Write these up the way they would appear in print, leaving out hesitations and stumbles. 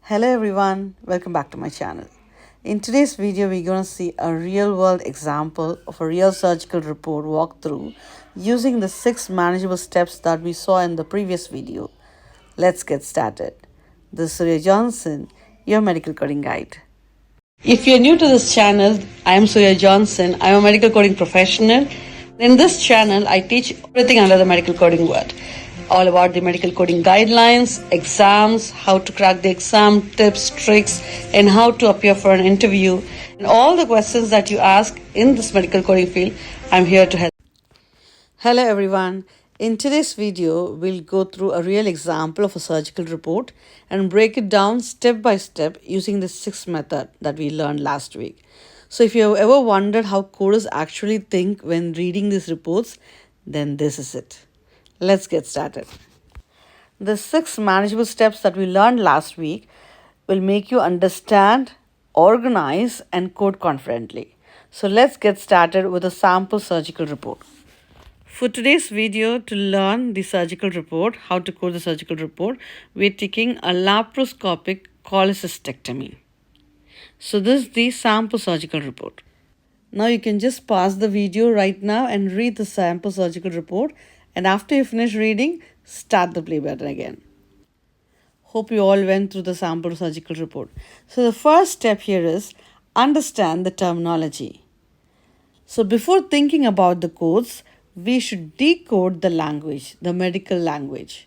Hello everyone, welcome back to my channel. In today's video, we're going to see a real world example of a real surgical report walkthrough using the 6 manageable steps that we saw in the previous video. Let's get started. This is Surya Johnson, your medical coding guide. If you're new to this channel, I am Surya Johnson. I am a medical coding professional. In this channel, I teach everything under the medical coding world. All about the medical coding guidelines, exams, how to crack the exam, tips, tricks, and how to appear for an interview. And all the questions that you ask in this medical coding field, I'm here to help. Hello everyone. In today's video, we'll go through a real example of a surgical report and break it down step by step using the 6 method that we learned last week. So if you have ever wondered how coders actually think when reading these reports, then this is it. Let's get started. The 6 manageable steps that we learned last week will make you understand, organize, and code confidently. So let's get started with a sample surgical report. For today's video, to learn the surgical report, how to code the surgical report, we're taking a laparoscopic cholecystectomy. So this is the sample surgical report. Now you can just pause the video right now and read the sample surgical report, and after you finish reading, start the play button again. Hope you all went through the sample surgical report. So the first step here is understand the terminology. So before thinking about the codes, we should decode the language, the medical language.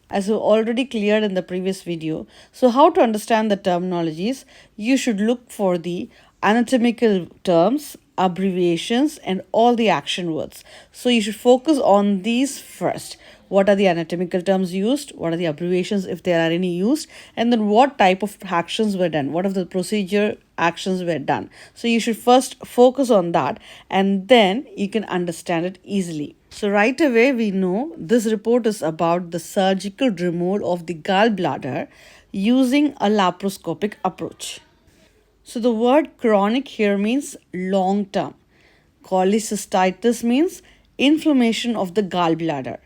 As we already cleared in the previous video, so how to understand the terminologies, you should look for the anatomical terms, abbreviations, and all the action words. So you should focus on these first. What are the anatomical terms used? What are the abbreviations if there are any used? And then what type of actions were done? What of the procedure actions were done? So you should first focus on that, and then you can understand it easily. So right away we know this report is about the surgical removal of the gallbladder using a laparoscopic approach. So the word chronic here means long term. Cholecystitis means inflammation of the gallbladder.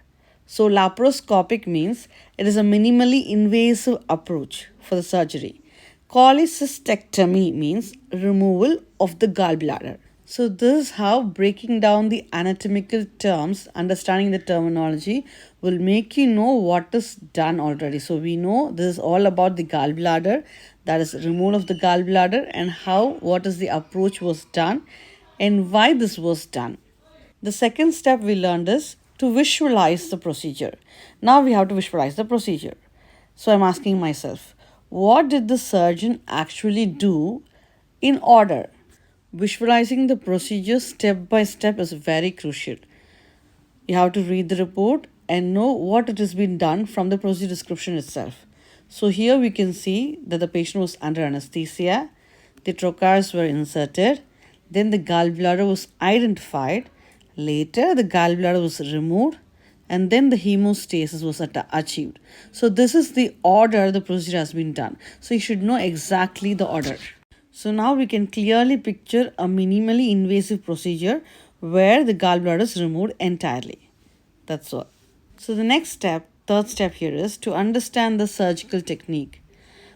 So laparoscopic means it is a minimally invasive approach for the surgery. Cholecystectomy means removal of the gallbladder. So this is how breaking down the anatomical terms, understanding the terminology will make you know what is done already. So we know this is all about the gallbladder, that is removal of the gallbladder, and what is the approach was done and why this was done. The second step we learned is to visualize the procedure. Now we have to visualize the procedure. So I'm asking myself, what did the surgeon actually do in order? Visualizing the procedure step by step is very crucial. You have to read the report and know what it has been done from the procedure description itself. So here we can see that the patient was under anesthesia, the trocars were inserted, then the gallbladder was identified, later the gallbladder was removed, and then the hemostasis was achieved. So this is the order the procedure has been done. So you should know exactly the order. So now we can clearly picture a minimally invasive procedure where the gallbladder is removed entirely. That's all. So the next step, third step here is to understand the surgical technique.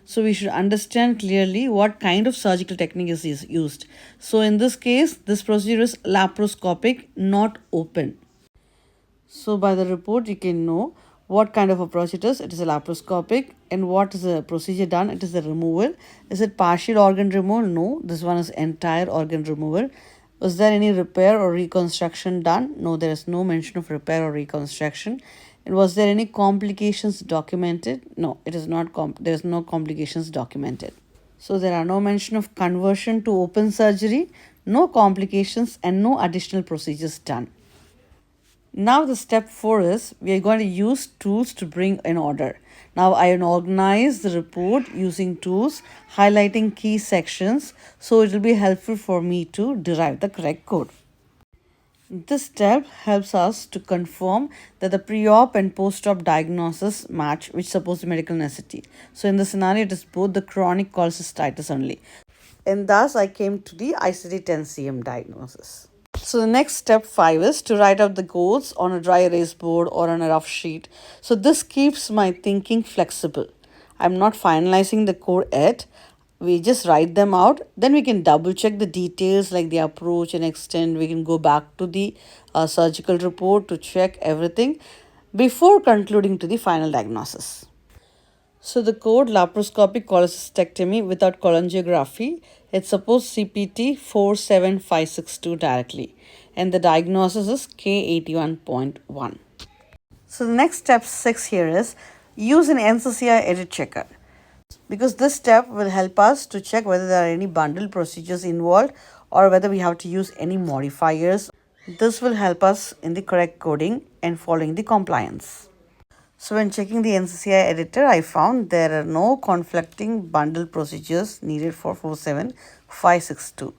So we should understand clearly what kind of surgical technique is used. So in this case, this procedure is laparoscopic, not open. So by the report, you can know what kind of approach it is. It is a laparoscopic. And what is the procedure done? It is the removal. Is it partial organ removal? No, this one is entire organ removal. Was there any repair or reconstruction done? No, there is no mention of repair or reconstruction. And was there any complications documented? No, it is not. There is no complications documented. So there are no mention of conversion to open surgery, no complications, and no additional procedures done. Now the step 4 is we are going to use tools to bring in order. Now I organize the report using tools, highlighting key sections, so it will be helpful for me to derive the correct code. This step helps us to confirm that the pre-op and post-op diagnosis match, which supports the medical necessity. So in this scenario, it is both the chronic cholecystitis only. And thus I came to the ICD-10-CM diagnosis. So the next step 5 is to write out the goals on a dry erase board or on a rough sheet. So this keeps my thinking flexible. I'm not finalizing the code yet. We just write them out. Then we can double check the details like the approach and extent. We can go back to the surgical report to check everything before concluding to the final diagnosis. So the code laparoscopic cholecystectomy without cholangiography, it's supposed CPT 47562 directly, and the diagnosis is K81.1. So the next step 6 here is use an NCCI edit checker, because this step will help us to check whether there are any bundle procedures involved or whether we have to use any modifiers. This will help us in the correct coding and following the compliance. So when checking the NCCI editor, I found there are no conflicting bundle procedures needed for 47562,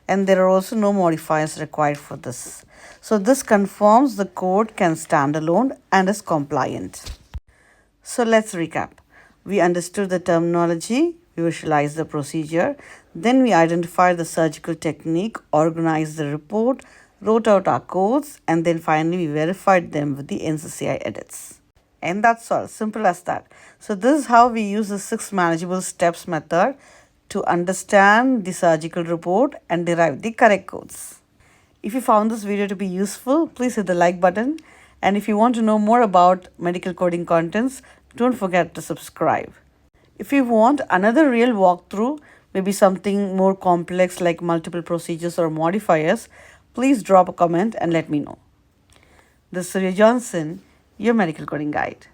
and there are also no modifiers required for this. So this confirms the code can stand alone and is compliant. So let's recap. We understood the terminology, we visualized the procedure, then we identified the surgical technique, organized the report, wrote out our codes, and then finally we verified them with the NCCI edits. And that's all, simple as that. So this is how we use the 6 manageable steps method to understand the surgical report and derive the correct codes. If you found this video to be useful, please hit the like button. And if you want to know more about medical coding contents, don't forget to subscribe. If you want another real walkthrough, maybe something more complex like multiple procedures or modifiers, please drop a comment and let me know. This is Surya Johnson, your medical coding guide.